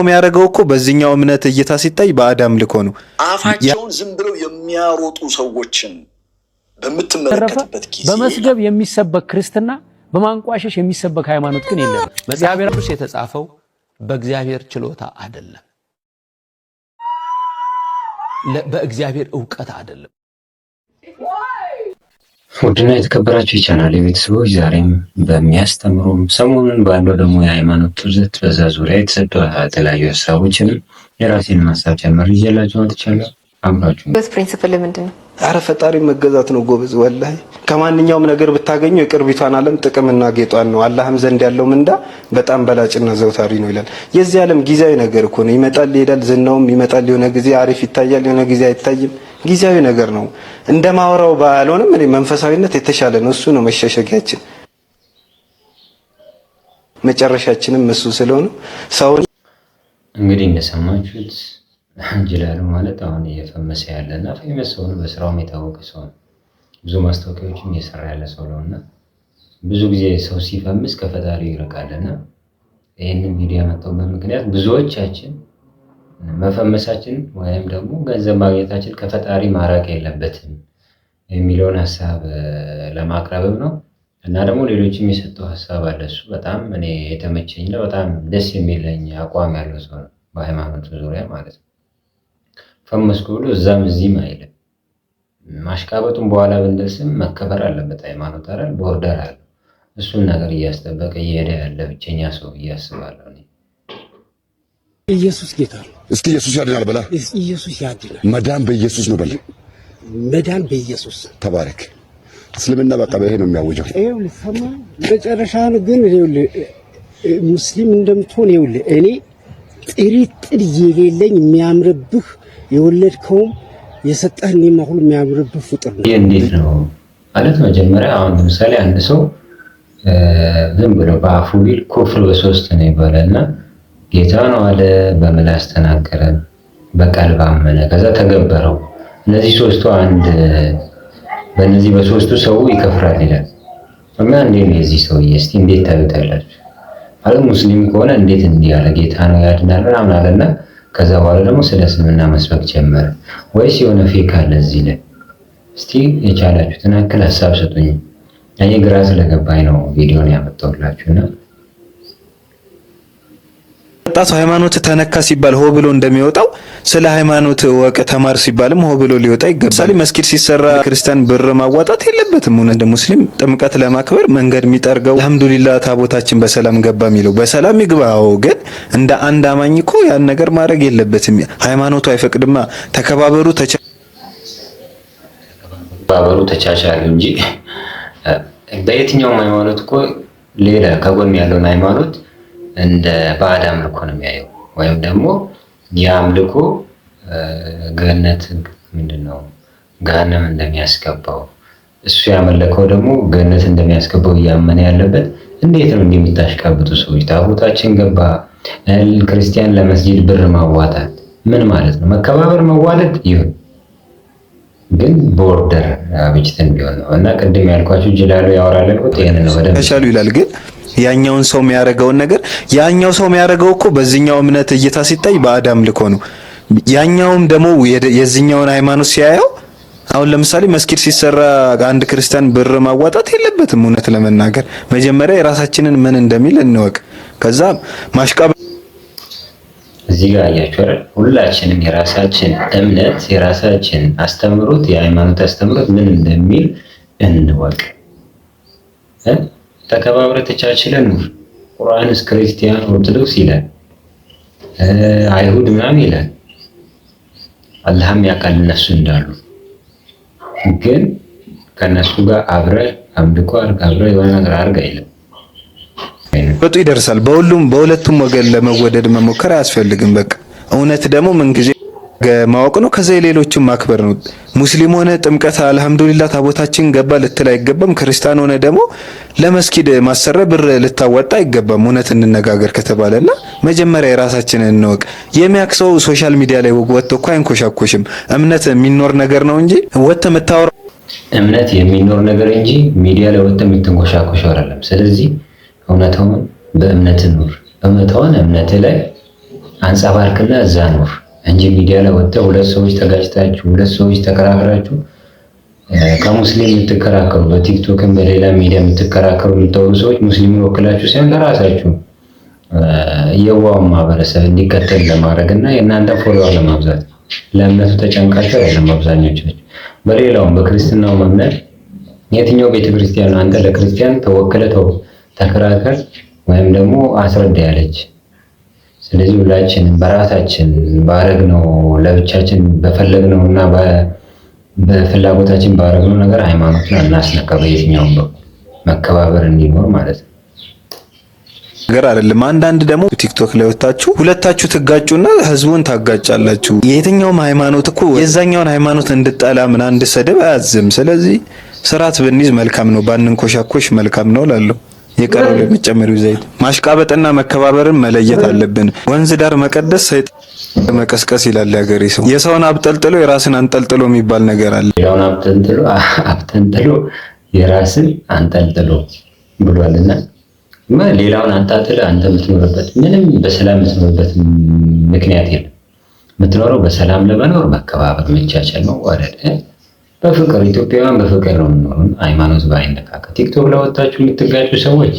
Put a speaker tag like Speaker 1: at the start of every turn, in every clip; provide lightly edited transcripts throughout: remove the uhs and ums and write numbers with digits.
Speaker 1: የሚያደርገው እኮ በዚህኛው እምነት እይታ ሲታይ በአዳም ልኮ ነው።
Speaker 2: አፋቸውን ዝም ብለው የሚያሮጡ ሰዎችን በምትመለከትበት ጊዜ
Speaker 3: በመስገብ የሚሰበክ ክርስትና በማንቋሸሽ የሚሰበክ ሃይማኖት ግን የለም።
Speaker 4: መጽሐፍ ቅዱስ የተጻፈው በእግዚአብሔር ችሎታ አይደለም፣ በእግዚአብሔር ዕውቀት አይደለም።
Speaker 5: ውድና የተከበራችሁ የቻናሌ ቤተሰቦች ዛሬም በሚያስተምሩም ሰሞኑን ባለው ደግሞ የሃይማኖት ትምህርት በዛ ዙሪያ የተሰጡ የተለያዩ ሀሳቦችን የራሴን ሀሳብ ጨምር ይዤላችሁ መጥቻለሁ። አብራችሁ
Speaker 6: ፕሪንሲፕል ምንድን ነው?
Speaker 1: አረ ፈጣሪ መገዛት ነው ጎበዝ። ወላሂ ከማንኛውም ነገር ብታገኘው የቅርቢቷን ዓለም ጥቅምና ጌጧን ነው። አላህም ዘንድ ያለው ምንዳ በጣም በላጭና ዘውታሪ ነው ይላል። የዚህ ዓለም ጊዜያዊ ነገር እኮ ነው። ይመጣል ይሄዳል። ዝናውም ይመጣል፣ የሆነ ጊዜ አሪፍ ይታያል፣ የሆነ ጊዜ አይታይም። ጊዜያዊ ነገር ነው። እንደማወራው ባልሆነም እኔ መንፈሳዊነት የተሻለ ነው። እሱ ነው መሸሸጊያችን፣ መጨረሻችንም እሱ ስለሆነ ሰው
Speaker 5: እንግዲህ እንደሰማችሁት ጅላሉ ማለት አሁን እየፈመሰ ያለና ፌመስ ሆኖ በስራውም የታወቀ ሰው ነው። ብዙ ማስታወቂያዎችም እየሰራ ያለ ሰው ነውና ብዙ ጊዜ ሰው ሲፈምስ ከፈጣሪ ይርቃልና ይህንን ቪዲዮ ያመጣሁበት ምክንያት ብዙዎቻችን መፈመሳችን ወይም ደግሞ ገንዘብ ማግኘታችን ከፈጣሪ ማራቅ የለበትም የሚለውን ሀሳብ ለማቅረብም ነው። እና ደግሞ ሌሎችም የሰጠው ሀሳብ አለ። እሱ በጣም እኔ የተመቸኝና በጣም ደስ የሚለኝ አቋም ያለው ሰው ነው፣ በሃይማኖቱ ዙሪያ ማለት ነው። ፈመስኩ ብሎ እዛም እዚህም አይልም። ማሽቃበጡን በኋላ ብንደርስም መከበር አለበት። ሃይማኖት አይደል ቦርደር አለ። እሱን ነገር እያስጠበቀ እየሄደ ያለ ብቸኛ ሰው እያስባለሁ እኔ።
Speaker 7: ኢየሱስ ጌታ ነው።
Speaker 8: እስኪ ኢየሱስ ያድናል በላ።
Speaker 7: ኢየሱስ ያድናል።
Speaker 8: መዳን በኢየሱስ ነው በላ።
Speaker 7: መዳን በኢየሱስ
Speaker 8: ተባረክ። እስልምና በቃ በይሄ ነው የሚያወጀው።
Speaker 7: ይኸውልህ ሰማ መጨረሻ ነው ግን ይኸውልህ ሙስሊም እንደምትሆን ይኸውልህ እኔ ጥርጥር የሌለኝ የሚያምርብህ የወለድከውም የሰጠህኝም ሁሉ የሚያምርብህ ፍጡር ነው።
Speaker 5: እንዴት ነው ማለት መጀመሪያ አሁን ለምሳሌ አንድ ሰው ዝም ብሎ በአፉ ቢል ኩፍር በሶስት ነው ይባላልና ጌታ ነው አለ፣ በምላስ ተናገረ፣ በቀልብ አመነ፣ ከዛ ተገበረው። እነዚህ ሶስቱ አንድ በእነዚህ በሶስቱ ሰው ይከፍራል ይላል። እና እንዴት ነው የዚህ ሰውዬ እስቲ እንዴት ታዩታላችሁ? አለ ሙስሊም ከሆነ እንዴት እንዲህ ያለ ጌታ ነው ያድናል ምናምን አለና ከዛ በኋላ ደግሞ ስለ እስልምና መስበክ ጀመረ። ወይስ የሆነ ፌክ አለ እዚህ ላይ? እስቲ የቻላችሁትን ያክል ሀሳብ ስጡኝ። እኔ ግራ ስለገባኝ ነው ቪዲዮን ያመጣሁላችሁና
Speaker 1: ወጣቱ ሃይማኖት ተነካ ሲባል ሆ ብሎ እንደሚወጣው ስለ ሃይማኖት ወቅ ተማር ሲባልም ሆ ብሎ ሊወጣ ይገባል። መስጊድ ሲሰራ ክርስቲያን ብር ማዋጣት የለበትም። እንደ ሙስሊም ጥምቀት ለማክበር መንገድ የሚጠርገው አልহামዱሊላህ ታቦታችን በሰላም ገባ የሚለው በሰላም ይግባው፣ ግን እንደ አንድ አማኝ እኮ ያን ነገር ማድረግ የለበትም። ሃይማኖቱ አይፈቅድማ። ተከባበሩ
Speaker 5: ተቻቻሉ እንጂ በየትኛውም ሃይማኖት እኮ ሌላ ከጎን ያለውን ሃይማኖት እንደ ባዕድ አምልኮ ነው የሚያየው። ወይም ደግሞ የአምልኮ ገነት ምንድነው ገሃነም እንደሚያስገባው እሱ ያመለከው ደግሞ ገነት እንደሚያስገባው እያመነ ያለበት እንዴት ነው እንደሚታሽቃብጡ ሰዎች? ታቦታችን ገባ ክርስቲያን ለመስጂድ ብር ማዋጣት ምን ማለት ነው? መከባበር መዋደድ ይሁን ግን ቦርደር አብጅተን ቢሆን ነው። እና ቅድም ያልኳችሁ ጅላሉ ያወራል እኮ ይሄን ነው ወደ
Speaker 1: ተሻሉ ይላል። ግን ያኛውን ሰው የሚያደርገውን ነገር ያኛው ሰው የሚያደርገው እኮ በዚህኛው እምነት እይታ ሲታይ በአዳም ልኮ ነው። ያኛውም ደግሞ የዚህኛውን ሃይማኖት ሲያየው አሁን ለምሳሌ መስጊድ ሲሰራ አንድ ክርስቲያን ብር ማዋጣት የለበትም። እውነት ለመናገር መጀመሪያ የራሳችንን ምን እንደሚል እንወቅ። ከዛ ማሽቃበ
Speaker 5: እዚህ ጋር አያችሁ አይደል? ሁላችንም የራሳችን እምነት የራሳችን አስተምሮት የሃይማኖት አስተምሮት ምን እንደሚል እንወቅ። ተከባብረ ተቻችለን ኑር። ቁርአንስ ክርስቲያን ኦርቶዶክስ ይላል፣ አይሁድ ምናምን ይላል። አላህም ያውቃል እነሱ እንዳሉ። ግን ከነሱ ጋር አብረ አምልኮ አብረ የሆነ ነገር አድርግ አይልም። ወጡ ይደርሳል። በሁለቱም ወገን ለመወደድ መሞከር አያስፈልግም። በቃ እውነት ደግሞ ምን ጊዜ ማወቅ ነው። ከዛ የሌሎችን ማክበር ነው። ሙስሊም ሆነ ጥምቀት አልহামዱሊላህ ታቦታችን ገባ ልትል አይገባም። ክርስቲያን ሆነ ደግሞ ለመስጊድ ማሰረ ብር ልታወጣ አይገባም። እውነት እንነጋገር ከተባለና መጀመሪያ የራሳችንን እንወቅ። የሚያክሰው ሶሻል ሚዲያ ላይ ወጥቶ እኮ አይንኮሻኮሽም። እምነት የሚኖር ነገር ነው እንጂ ወጥተህ የምታወራው እምነት የሚኖር ነገር እንጂ ሚዲያ ላይ ወጥተህ የምትንኮሻኮሽ አይደለም። ስለዚህ እውነታውን በእምነት ኑር። እምነታውን እምነት ላይ አንጸባርቅና እዛ ኖር እንጂ ሚዲያ ላይ ወጥተህ ሁለት ሰዎች ተጋጭታችሁ ሁለት ሰዎች ተከራክራችሁ ከሙስሊም የምትከራከሩ በቲክቶክም በሌላ ሚዲያ የምትከራከሩ የምታወሩ ሰዎች ሙስሊምን ወክላችሁ ሳይሆን ለራሳችሁ የዋው ማህበረሰብ እንዲከተል ለማድረግና የእናንተ ፎሎወር ለማብዛት ለእምነቱ ተጨንቃችሁ አይደለም። አብዛኞቻችሁ በሌላውም በክርስትናው እምነት የትኛው ቤተክርስቲያን አንተ ለክርስቲያን ተወክለህ ተከራከር ወይም ደግሞ አስረዳ ያለች። ስለዚህ ሁላችንም በራሳችን ባረግነው ለብቻችን በፈለግነውና በፍላጎታችን ባረግነው ነገር ሃይማኖትን እናስነካ። በየትኛውም መከባበር እንዲኖር ማለት ነው
Speaker 1: ነገር አይደለም። አንዳንድ ደግሞ ቲክቶክ ላይ ወጣችሁ ሁለታችሁ ትጋጩና ህዝቡን ታጋጫላችሁ። የትኛውም ሃይማኖት እኮ የዛኛውን ሃይማኖት እንድጠላ ምን እንድሰደብ አያዝም። ስለዚህ ስርዓት ብንይዝ መልካም ነው፣ ባንንኮሻኮሽ መልካም ነው እላለሁ። የቀረው ለሚጨመሩ ዘይት ማሽቃበጥና መከባበርን መለየት አለብን። ወንዝ ዳር መቀደስ ሰይጣን መቀስቀስ ይላል ያገሬ ሰው። የሰውን አብጠልጥሎ የራስን አንጠልጥሎ የሚባል ነገር አለ።
Speaker 5: ሌላውን አብጠልጥሎ የራስን አንጠልጥሎ ብሏልና ሌላውን አንጠልጥሎ አንተ የምትኖርበት ምንም በሰላም የምትኖርበት ምክንያት የለም። የምትኖረው በሰላም ለመኖር መከባበር፣ መቻቻል፣ መዋደድ በፍቅር ኢትዮጵያውያን በፍቅር ነው የምንኖረው። ሃይማኖት ባይነካካ። ቲክቶክ ላይ ወጣችሁ የምትጋጩ ሰዎች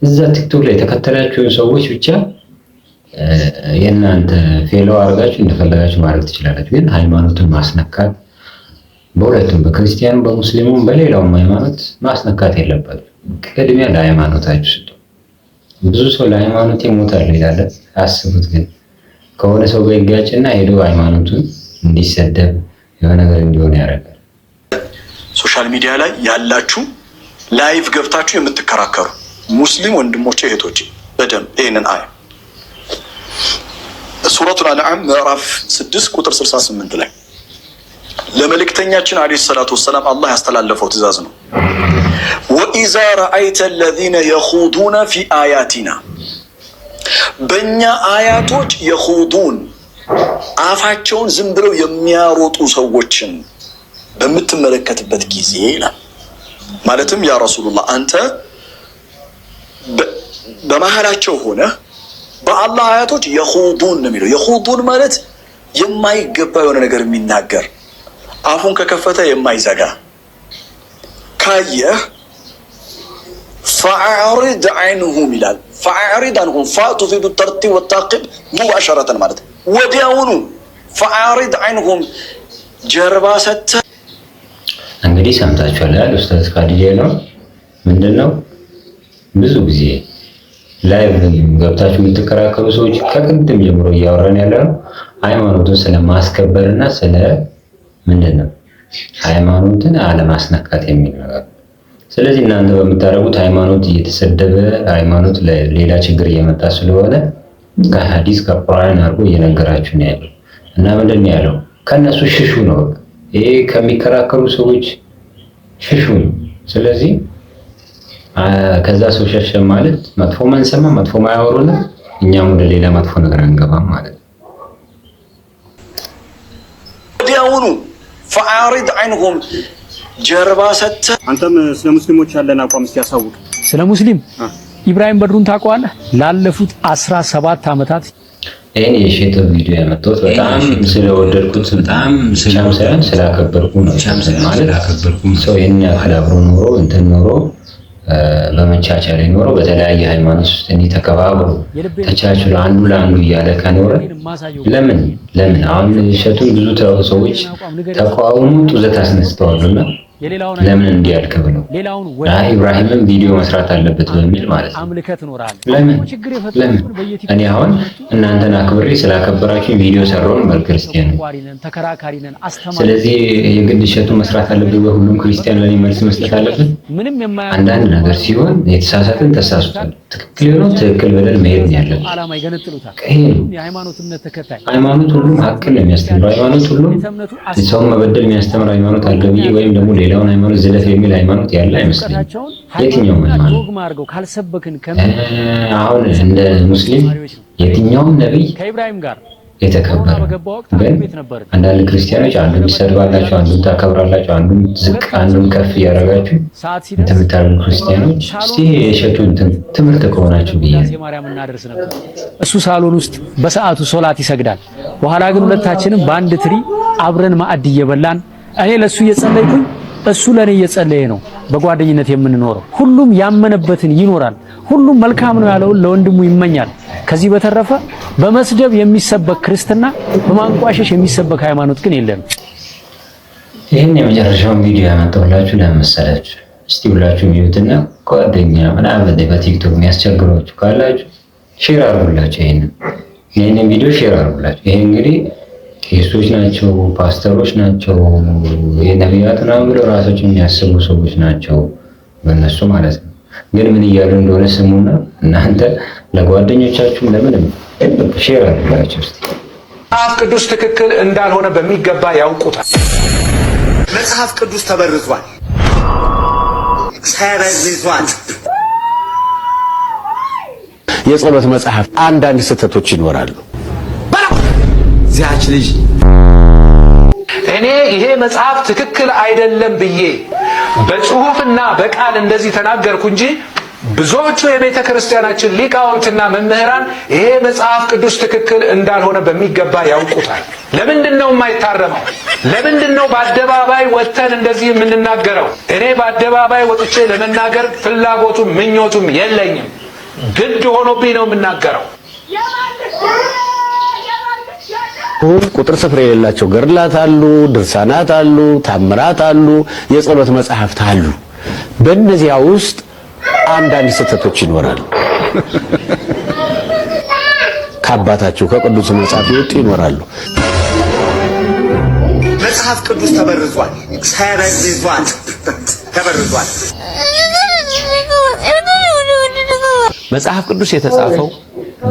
Speaker 5: እዛ ቲክቶክ ላይ የተከተላችሁ ሰዎች ብቻ የእናንተ ፌሎ አድርጋችሁ እንደፈለጋችሁ ማድረግ ትችላላችሁ። ግን ሃይማኖቱን ማስነካት በሁለቱም በክርስቲያኑ በሙስሊሙም በሌላውም ሃይማኖት ማስነካት የለባችሁ። ቅድሚያ ለሃይማኖታችሁ ስጡ። ብዙ ሰው ለሃይማኖት ይሞታል ይላል። አስቡት ግን ከሆነ ሰው ጋር ይጋጭና ሄዶ ሃይማኖቱን እንዲሰደብ የሆነ ነገር እንዲሆን ያደርጋል።
Speaker 2: ሶሻል ሚዲያ ላይ ያላችሁ ላይቭ ገብታችሁ የምትከራከሩ ሙስሊም ወንድሞቼ እህቶቼ በደንብ ይሄንን አያ ሱረቱል አንዓም ምዕራፍ 6 ቁጥር 68 ላይ ለመልእክተኛችን አለይሂ ሰላቱ ወሰላም አላህ ያስተላለፈው ትእዛዝ ነው። ወኢዛ ረአይተ الذين يخوضون في آياتنا በእኛ አያቶች የኹዱን አፋቸውን ዝም ብለው የሚያሮጡ ሰዎችን በምትመለከትበት ጊዜ ይላል። ማለትም ያ ረሱላህ አንተ በመሃላቸው ሆነ በአላህ አያቶች የኹዱን ነው የሚለው። የኹዱን ማለት የማይገባ የሆነ ነገር የሚናገር አፉን ከከፈተ የማይዘጋ ካየህ ፈአዕሪድ ዐንሁም ይላል። ፈአዕሪድ ዐንሁም ቱፊዱ ተርቲብ ወታቂብ ሙባሸረተን ማለት ወዲያውኑ ፈአዕሪድ ዐንሁም ጀርባ ሰጥተህ
Speaker 5: እንግዲህ ሰምታችኋል አይደል? ኡስታዝ ካዲጄ ነው ምንድነው ብዙ ጊዜ ላይቭ ገብታችሁ የምትከራከሩ ሰዎች ከቅድም ጀምሮ እያወራን ያለው ሃይማኖቱን ስለማስከበርና ስለ ምንድነው ሃይማኖትን አለማስነካት የሚል ነገር። ስለዚህ እናንተ በምታደርጉት ሃይማኖት እየተሰደበ ሃይማኖት ለሌላ ችግር እየመጣ ስለሆነ ከሐዲስ ከቁርአን አድርጎ እየነገራችሁ ነው ያለው። እና ምንድነው ያለው? ከነሱ ሽሹ ነው። ይሄ ከሚከራከሩ ሰዎች ሽሹ። ስለዚህ ከዛ ሰው ሸሸ ማለት መጥፎ መንሰማ መጥፎ ማያወሩና እኛም ወደ ሌላ መጥፎ ነገር አንገባም ማለት ነው።
Speaker 2: ወዲያውኑ ፈአዕሪድ ዐንሁም ጀርባ ሰጥተህ
Speaker 6: አንተም ስለ ሙስሊሞች ያለን አቋም እስኪ ያሳውቅ።
Speaker 3: ስለ ሙስሊም ኢብራሂም በድሩን ታውቀዋለህ? ላለፉት 17 ዓመታት
Speaker 5: ይሄን የሼት ቪዲዮ ያመጣሁት በጣም ስለወደድኩት በጣም ስላከበርኩ ነው። ማለት ሰው የኛ አብሮ ኖሮ እንትን ኖሮ በመቻቻል ኖሮ በተለያየ ሃይማኖት ውስጥ ተከባብሮ ተቻችሎ አንዱ ለአንዱ እያለ ከኖረ ለምን አሁን እሸቱን ብዙ ሰዎች ተቃውሞ ጡዘት አስነስተዋልና ለምን እንዲያልቅ ብለው ኢብራሂምም ቪዲዮ መስራት አለበት በሚል ማለት ነው። ለምን እኔ አሁን እናንተን አክብሬ ስላከበራችሁ ቪዲዮ ሰራውን በክርስቲያን ስለዚህ የግድ እሸቱን መስራት አለበት በሁሉም ክርስቲያን ለኔ መልስ መስጠት አለበት። አንዳንድ ነገር ሲሆን የተሳሳትን ተሳስቷል፣ ትክክል ነው ትክክል ብለን መሄድ ነው ያለብን። ሃይማኖት ሁሉም ሀቅን ነው የሚያስተምረው። ሃይማኖት ሁሉም ሰውን መበደል የሚያስተምር ሃይማኖት አለ ብዬ ወይም ደግሞ ሌላውን ሃይማኖት ዝለፍ የሚል ሃይማኖት ያለ አይመስለኝም። የትኛውም ሃይማኖት አሁን እንደ ሙስሊም የትኛውም ነብይ የተከበረ። ግን አንዳንድ ክርስቲያኖች አንዱን ትሰድባላችሁ፣ አንዱን ታከብራላችሁ፣ አንዱን ዝቅ አንዱን ከፍ እያደረጋችሁ የምታደርጉ ክርስቲያኖች እስቲ የሸቱን ትምህርት ከሆናችሁ ብዬ
Speaker 3: እሱ ሳሎን ውስጥ በሰዓቱ ሶላት ይሰግዳል። በኋላ ግን ሁለታችንም በአንድ ትሪ አብረን ማዕድ እየበላን እኔ ለሱ እየጸለይኩኝ እሱ ለኔ እየጸለየ ነው በጓደኝነት የምንኖረው። ሁሉም ያመነበትን ይኖራል። ሁሉም መልካም ነው ያለውን ለወንድሙ ይመኛል። ከዚህ በተረፈ በመስደብ የሚሰበክ ክርስትና፣ በማንቋሸሽ የሚሰበክ ሃይማኖት ግን የለም።
Speaker 5: ይህን የመጨረሻውን ቪዲዮ ያመጣሁላችሁ ለመሰላችሁ እስቲ ሁላችሁ ሚዩትና ጓደኛ ምናምን በቲክቶክ የሚያስቸግሯችሁ ካላችሁ ሼር አድርጉላችሁ። ይሄንን ቪዲዮ ሼር አድርጉላችሁ። ይሄ እንግዲህ ቄሶች ናቸው፣ ፓስተሮች ናቸው፣ የነቢያት ምናምን ብለው ራሳቸውን የሚያስቡ ሰዎች ናቸው በእነሱ ማለት ነው። ግን ምን እያሉ እንደሆነ ስሙና እናንተ ለጓደኞቻችሁ ለምንም ሼር አድርጋችሁ እስቲ።
Speaker 9: መጽሐፍ ቅዱስ ትክክል እንዳልሆነ በሚገባ ያውቁታል።
Speaker 10: መጽሐፍ ቅዱስ ተበርዟል፣ ተበርዟል።
Speaker 7: የጸሎት መጽሐፍ አንዳንድ ስህተቶች ይኖራሉ።
Speaker 9: ዚያች ልጅ እኔ ይሄ መጽሐፍ ትክክል አይደለም ብዬ በጽሁፍና በቃል እንደዚህ ተናገርኩ እንጂ ብዙዎቹ የቤተ ክርስቲያናችን ሊቃውንትና መምህራን ይሄ መጽሐፍ ቅዱስ ትክክል እንዳልሆነ በሚገባ ያውቁታል። ለምንድን ነው የማይታረመው? ለምንድን ነው በአደባባይ ወጥተን እንደዚህ የምንናገረው? እኔ በአደባባይ ወጥቼ ለመናገር ፍላጎቱም ምኞቱም የለኝም። ግድ ሆኖብኝ ነው የምናገረው።
Speaker 7: ቁጥር ስፍር የሌላቸው ገድላት አሉ፣ ድርሳናት አሉ፣ ታምራት አሉ፣ የጸሎት መጽሐፍት አሉ። በእነዚያ ውስጥ አንዳንድ ስህተቶች ይኖራሉ። ከአባታቸው ከቅዱስ መጽሐፍ ይወጡ ይኖራሉ።
Speaker 10: መጽሐፍ ቅዱስ ተበርዟል፣ ተበርዟል፣ ተበርዟል።
Speaker 4: መጽሐፍ ቅዱስ የተጻፈው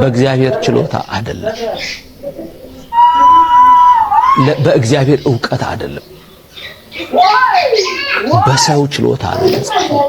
Speaker 4: በእግዚአብሔር ችሎታ አይደለም፣ በእግዚአብሔር ዕውቀት አይደለም፣ በሰው ችሎታ ነው የተጻፈው።